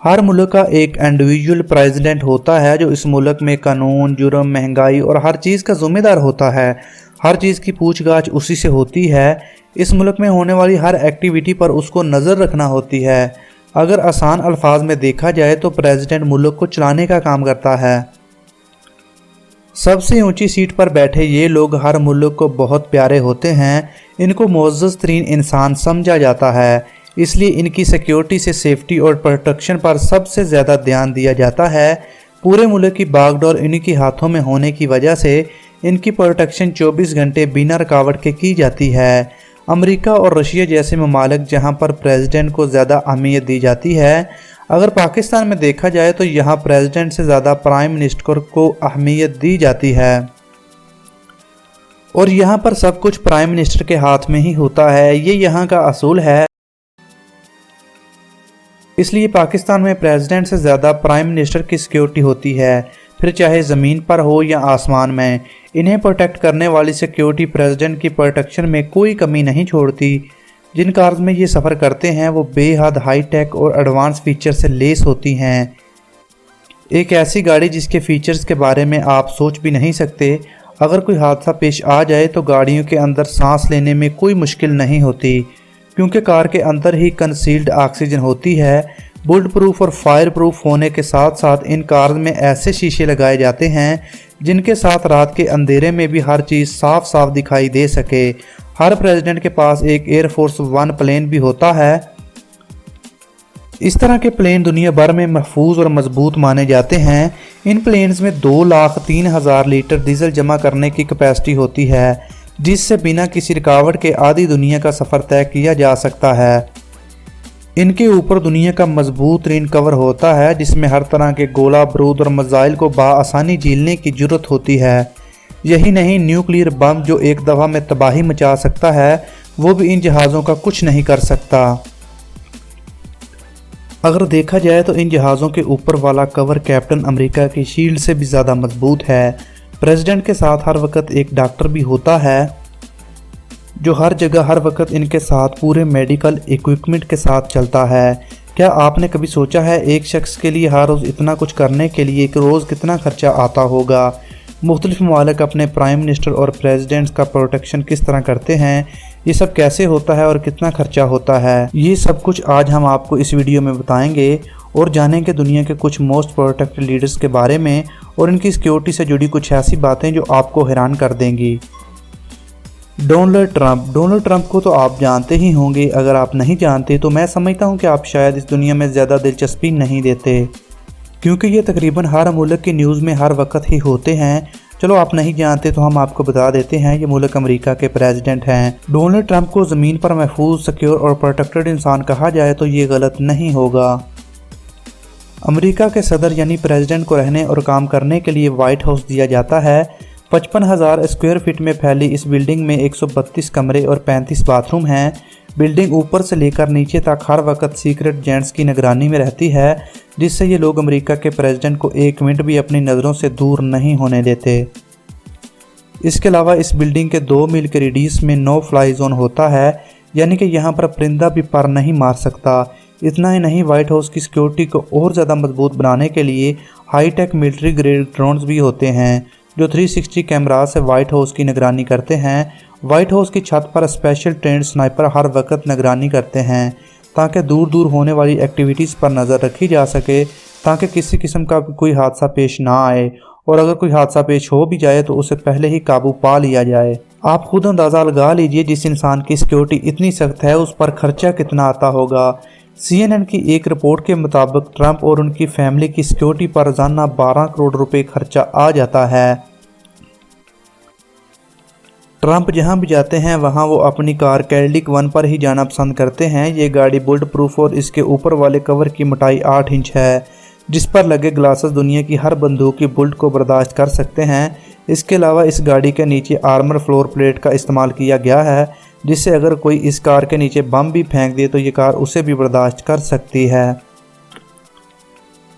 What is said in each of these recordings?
हर मुल्क का एक इंडिविजुअल प्रेसिडेंट होता है जो इस मुल्क में कानून, जुर्म, महंगाई और हर चीज़ का जिम्मेदार होता है। हर चीज़ की पूछताछ उसी से होती है। इस मुल्क में होने वाली हर एक्टिविटी पर उसको नज़र रखना होती है। अगर आसान अल्फाज में देखा जाए तो प्रेसिडेंट मुल्क को चलाने का काम करता है। सबसे ऊंची सीट पर बैठे ये लोग हर मुल्क को बहुत प्यारे होते हैं। इनको मोअज़्ज़ज़ तरीन इंसान समझा जाता है, इसलिए इनकी सिक्योरिटी से सेफ्टी और प्रोटेक्शन पर सबसे ज़्यादा ध्यान दिया जाता है। पूरे मुल्क की बागडोर इन्हीं के हाथों में होने की वजह से इनकी प्रोटेक्शन 24 घंटे बिना रुकावट के की जाती है। अमेरिका और रशिया जैसे ममालिक जहां पर प्रेसिडेंट को ज़्यादा अहमियत दी जाती है। अगर पाकिस्तान में देखा जाए तो यहाँ प्रेसिडेंट से ज़्यादा प्राइम मिनिस्टर को अहमियत दी जाती है और यहाँ पर सब कुछ प्राइम मिनिस्टर के हाथ में ही होता है। ये यहाँ का असूल है। इसलिए पाकिस्तान में प्रेसिडेंट से ज़्यादा प्राइम मिनिस्टर की सिक्योरिटी होती है, फिर चाहे ज़मीन पर हो या आसमान में। इन्हें प्रोटेक्ट करने वाली सिक्योरिटी प्रेसिडेंट की प्रोटेक्शन में कोई कमी नहीं छोड़ती। जिन कार्स में ये सफ़र करते हैं वो बेहद हाई टेक और एडवांस फीचर से लेस होती हैं। एक ऐसी गाड़ी जिसके फीचर्स के बारे में आप सोच भी नहीं सकते। अगर कोई हादसा पेश आ जाए तो गाड़ियों के अंदर सांस लेने में कोई मुश्किल नहीं होती, क्योंकि कार के अंदर ही कंसील्ड ऑक्सीजन होती है। बुलेट प्रूफ और फायर प्रूफ होने के साथ साथ इन कार में ऐसे शीशे लगाए जाते हैं जिनके साथ रात के अंधेरे में भी हर चीज़ साफ साफ दिखाई दे सके। हर प्रेसिडेंट के पास एक एयरफोर्स 1 प्लेन भी होता है। इस तरह के प्लेन दुनिया भर में महफूज और मजबूत माने जाते हैं। इन प्लेन्स में 2,03,000 लीटर डीजल जमा करने की कैपेसिटी होती है, जिससे बिना किसी रुकावट के आधी दुनिया का सफ़र तय किया जा सकता है। इनके ऊपर दुनिया का मजबूत तरीन कवर होता है, जिसमें हर तरह के गोला बारूद और मिसाइल को बआसानी झीलने की जरूरत होती है। यही नहीं, न्यूक्लियर बम जो एक दफ़ा में तबाही मचा सकता है वो भी इन जहाज़ों का कुछ नहीं कर सकता। अगर देखा जाए तो इन जहाज़ों के ऊपर वाला कवर कैप्टन अमेरिका की शील्ड से भी ज़्यादा मजबूत है। प्रेसिडेंट के साथ हर वक्त एक डॉक्टर भी होता है जो हर जगह हर वक्त इनके साथ पूरे मेडिकल इक्विपमेंट के साथ चलता है। क्या आपने कभी सोचा है एक शख्स के लिए हर रोज़ इतना कुछ करने के लिए एक रोज़ कितना खर्चा आता होगा? मुख्तलिफ ममालिक अपने प्राइम मिनिस्टर और प्रेसिडेंट्स का प्रोटेक्शन किस तरह करते हैं, ये सब कैसे होता है और कितना खर्चा होता है, ये सब कुछ आज हम आपको इस वीडियो में बताएंगे और जानेंगे दुनिया के कुछ मोस्ट प्रोटेक्टेड लीडर्स के बारे में और इनकी सिक्योरिटी से जुड़ी कुछ ऐसी बातें जो आपको हैरान कर देंगी। डोनाल्ड ट्रंप को तो आप जानते ही होंगे। अगर आप नहीं जानते तो मैं समझता हूं कि आप शायद इस दुनिया में ज़्यादा दिलचस्पी नहीं देते, क्योंकि ये तकरीबन हर मुल्क की न्यूज़ में हर वक्त ही होते हैं। चलो आप नहीं जानते तो हम आपको बता देते हैं, ये मुल्क अमेरिका के प्रेसिडेंट हैं। डोनाल्ड ट्रंप को ज़मीन पर महफूज, सिक्योर और प्रोटेक्टेड इंसान कहा जाए तो ये गलत नहीं होगा। अमेरिका के सदर यानी प्रेसिडेंट को रहने और काम करने के लिए व्हाइट हाउस दिया जाता है। 55,000 स्क्वायर फीट में फैली इस बिल्डिंग में 132 कमरे और 35 बाथरूम हैं। बिल्डिंग ऊपर से लेकर नीचे तक हर वक्त सीक्रेट एजेंट्स की निगरानी में रहती है, जिससे ये लोग अमेरिका के प्रेसिडेंट को एक मिनट भी अपनी नज़रों से दूर नहीं होने देते। इसके अलावा इस बिल्डिंग के 2 मील के रेडियस में नो फ्लाई जोन होता है, यानी कि यहाँ पर परिंदा भी पर नहीं मार सकता। इतना ही नहीं, व्हाइट हाउस की सिक्योरिटी को और ज़्यादा मजबूत बनाने के लिए हाईटेक मिलिट्री ग्रेड ड्रोन्स भी होते हैं जो 360 कैमरा से व्हाइट हाउस की निगरानी करते हैं। व्हाइट हाउस की छत पर स्पेशल ट्रेंड स्नाइपर हर वक्त निगरानी करते हैं ताकि दूर दूर होने वाली एक्टिविटीज़ पर नज़र रखी जा सके, ताकि किसी किस्म का कोई हादसा पेश ना आए, और अगर कोई हादसा पेश हो भी जाए तो उसे पहले ही काबू पा लिया जाए। आप खुद अंदाज़ा लगा लीजिए जिस इंसान की सिक्योरिटी इतनी सख्त है उस पर खर्चा कितना आता होगा। CNN की एक रिपोर्ट के मुताबिक ट्रंप और उनकी फैमिली की सिक्योरिटी पर रोजाना 12 करोड़ रुपए खर्चा आ जाता है। ट्रंप जहां भी जाते हैं वहां वो अपनी कार कैडिलैक 1 पर ही जाना पसंद करते हैं। ये गाड़ी बुलेट प्रूफ और इसके ऊपर वाले कवर की मोटाई 8 इंच है, जिस पर लगे ग्लासेस दुनिया की हर बंदूक की बुलेट को बर्दाश्त कर सकते हैं। इसके अलावा इस गाड़ी के नीचे आर्मर फ्लोर प्लेट का इस्तेमाल किया गया है, जिससे अगर कोई इस कार के नीचे बम भी फेंक दे तो ये कार उसे भी बर्दाश्त कर सकती है।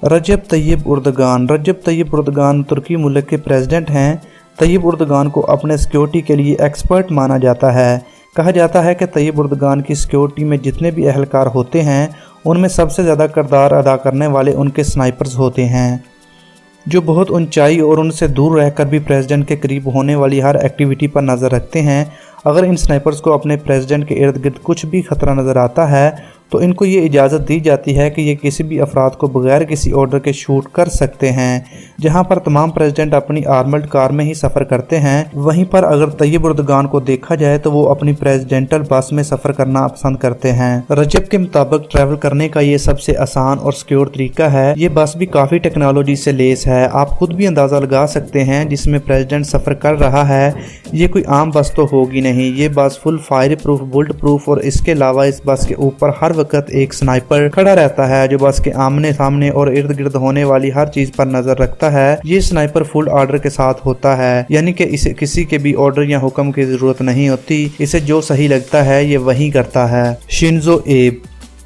रजब तय्यब उर्दगान तुर्की मुल्क के प्रेसिडेंट हैं। तय्यब उर्दगान को अपने सिक्योरिटी के लिए एक्सपर्ट माना जाता है। कहा जाता है कि तैयब उर्दगान की सिक्योरिटी में जितने भी अहलकार होते हैं उनमें सबसे ज़्यादा किरदार अदा करने वाले उनके स्नाइपर्स होते हैं, जो बहुत ऊंचाई और उनसे दूर रहकर भी प्रेसिडेंट के करीब होने वाली हर एक्टिविटी पर नज़र रखते हैं। अगर इन स्नाइपर्स को अपने प्रेसिडेंट के इर्द गिर्द कुछ भी खतरा नज़र आता है तो इनको ये इजाज़त दी जाती है कि ये किसी भी अफराद को बगैर किसी ऑर्डर के शूट कर सकते हैं। जहां पर तमाम प्रेसिडेंट अपनी आर्मर्ड कार में ही सफ़र करते हैं, वहीं पर अगर तैयब उर्दगान को देखा जाए तो वो अपनी प्रेसिडेंटल बस में सफ़र करना पसंद करते हैं। रजब के मुताबिक ट्रैवल करने का ये सबसे आसान और सिक्योर तरीका है। ये बस भी काफ़ी टेक्नोलॉजी से लेस है। आप खुद भी अंदाज़ा लगा सकते हैं जिसमें प्रेसिडेंट सफ़र कर रहा है ये कोई आम बस तो होगी नहीं। ये बस full fire proof, bullet proof और इसके अलावा इस बस के ऊपर हर वक्त एक स्नाइपर खड़ा रहता है जो बस के आमने सामने और इर्द गिर्द होने वाली हर चीज पर नजर रखता है। ये स्नाइपर फुल ऑर्डर के साथ होता है, यानी कि इसे किसी के भी ऑर्डर या हुक्म की जरूरत नहीं होती। इसे जो सही लगता है ये वही करता है। शिंजो एब।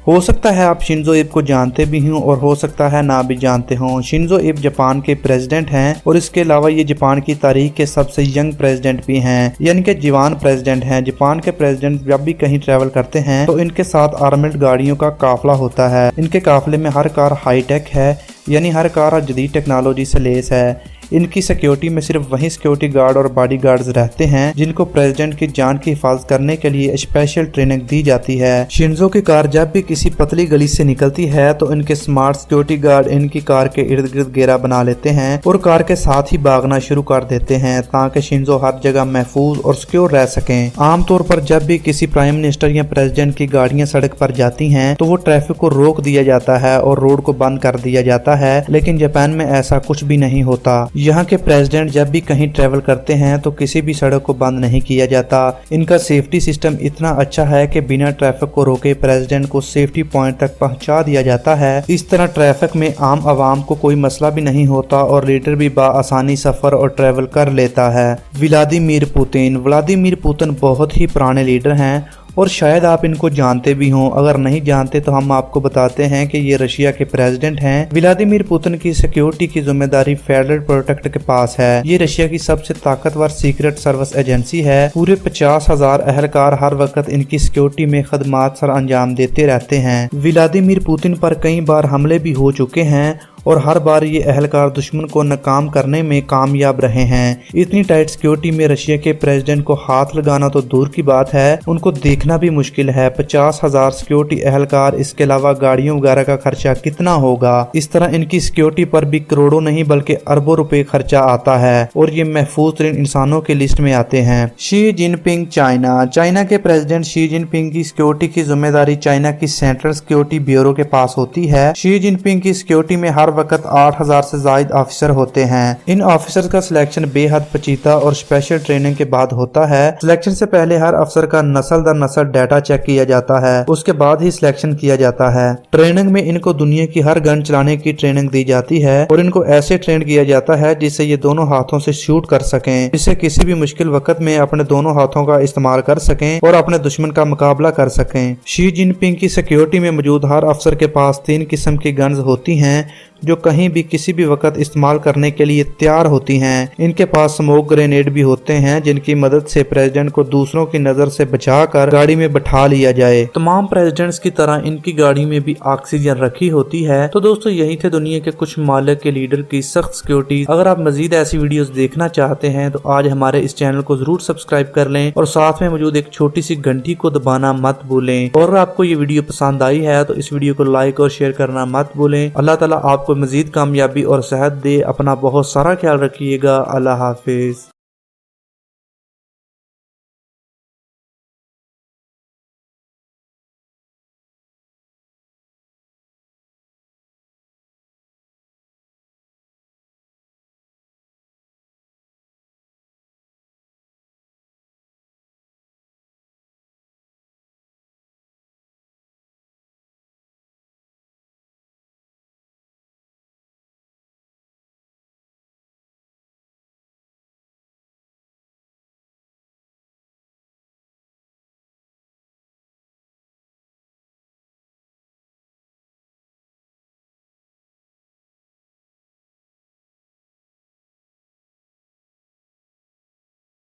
हो सकता है आप शिंजो एब को जानते भी हों और हो सकता है ना भी जानते हों। शिंजो एब जापान के प्रेसिडेंट हैं और इसके अलावा ये जापान की तारीख के सबसे यंग प्रेसिडेंट भी हैं, यानी कि जवान प्रेसिडेंट हैं। जापान के प्रेसिडेंट जब भी कहीं ट्रैवल करते हैं तो इनके साथ आर्मर्ड गाड़ियों का काफिला होता है। इनके काफिले में हर कार हाईटेक है, यानी हर कार जदीद टेक्नोलॉजी से लेस है। इनकी सिक्योरिटी में सिर्फ वही सिक्योरिटी गार्ड और बॉडी गार्ड्स रहते हैं जिनको प्रेसिडेंट की जान की हिफाजत करने के लिए स्पेशल ट्रेनिंग दी जाती है। शिंजो की कार जब भी किसी पतली गली से निकलती है तो इनके स्मार्ट सिक्योरिटी गार्ड इनकी कार के इर्द गिर्द घेरा बना लेते हैं और कार के साथ ही भागना शुरू कर देते हैं ताकि शिंजो हर जगह महफूज और सिक्योर रह सकें। आमतौर पर जब भी किसी प्राइम मिनिस्टर या प्रेसिडेंट की गाड़ियां सड़क पर जाती हैं तो वो ट्रैफिक को रोक दिया जाता है और रोड को बंद कर दिया जाता है, लेकिन जापान में ऐसा कुछ भी नहीं होता। यहाँ के प्रेसिडेंट जब भी कहीं ट्रैवल करते हैं तो किसी भी सड़क को बंद नहीं किया जाता। इनका सेफ्टी सिस्टम इतना अच्छा है कि बिना ट्रैफिक को रोके प्रेसिडेंट को सेफ्टी पॉइंट तक पहुंचा दिया जाता है। इस तरह ट्रैफिक में आम आवाम को कोई मसला भी नहीं होता और लीडर भी आसानी सफर और ट्रैवल कर लेता है। Vladimir Putin. व्लादिमीर पुतिन बहुत ही पुराने लीडर हैं और शायद आप इनको जानते भी हों। अगर नहीं जानते तो हम आपको बताते हैं कि ये रशिया के प्रेसिडेंट हैं। व्लादिमीर पुतिन की सिक्योरिटी की जिम्मेदारी फेडरल प्रोटेक्ट के पास है। ये रशिया की सबसे ताकतवर सीक्रेट सर्विस एजेंसी है। पूरे 50,000 अहलकार हर वक्त इनकी सिक्योरिटी में खदमात सर अंजाम देते रहते हैं। व्लादिमीर पुतिन पर कई बार हमले भी हो चुके हैं और हर बार ये अहलकार दुश्मन को नाकाम करने में कामयाब रहे हैं। इतनी टाइट सिक्योरिटी में रशिया के प्रेसिडेंट को हाथ लगाना तो दूर की बात है, उनको देखना भी मुश्किल है। 50,000 सिक्योरिटी अहलकार, इसके अलावा गाड़ियों वगैरह का खर्चा कितना होगा। इस तरह इनकी सिक्योरिटी पर भी करोड़ों नहीं बल्कि अरबों रुपए खर्चा आता है और ये महफूज तरीन इंसानों की लिस्ट में आते हैं। Xi Jinping China. चाइना के प्रेसिडेंट शी जिनपिंग की सिक्योरिटी की जिम्मेदारी चाइना की सेंट्रल सिक्योरिटी ब्यूरो के पास होती है। शी जिनपिंग की सिक्योरिटी में हर वक्त 8,000 से ज्यादा ऑफिसर होते हैं। इन ऑफिसर्स का सिलेक्शन बेहद पेचीदा और स्पेशल ट्रेनिंग के बाद होता है। सिलेक्शन से पहले हर अफसर का नस्ल दर नस्ल डाटा चेक किया जाता है, उसके बाद ही सिलेक्शन किया जाता है। ट्रेनिंग में इनको दुनिया की हर गन चलाने की ट्रेनिंग दी जाती है और इनको ऐसे ट्रेन किया जाता है जिससे ये दोनों हाथों से शूट कर सकें, जिससे किसी भी मुश्किल वक्त में अपने दोनों हाथों का इस्तेमाल कर सकें और अपने दुश्मन का मुकाबला कर सकें। शी जिनपिंग की सिक्योरिटी में मौजूद हर अफसर के पास 3 किस्म की गन्स होती हैं जो कहीं भी किसी भी वक्त इस्तेमाल करने के लिए तैयार होती हैं। इनके पास स्मोक ग्रेनेड भी होते हैं जिनकी मदद से प्रेसिडेंट को दूसरों की नजर से बचाकर गाड़ी में बैठा लिया जाए। तमाम प्रेसिडेंट्स की तरह इनकी गाड़ी में भी ऑक्सीजन रखी होती है। तो दोस्तों यही थे दुनिया के कुछ ममालिक के लीडर की सख्त सिक्योरिटी। अगर आप मजीद ऐसी वीडियोस देखना चाहते हैं तो आज हमारे इस चैनल को जरूर सब्सक्राइब कर लें और साथ में मौजूद एक छोटी सी घंटी को दबाना मत भूलें। और आपको ये वीडियो पसंद आई है तो इस वीडियो को लाइक और शेयर करना मत भूलें। अल्लाह ताला आपको मजीद कामयाबी और सेहत दे। अपना बहुत सारा ख्याल रखिएगा। अल्लाह हाफिज।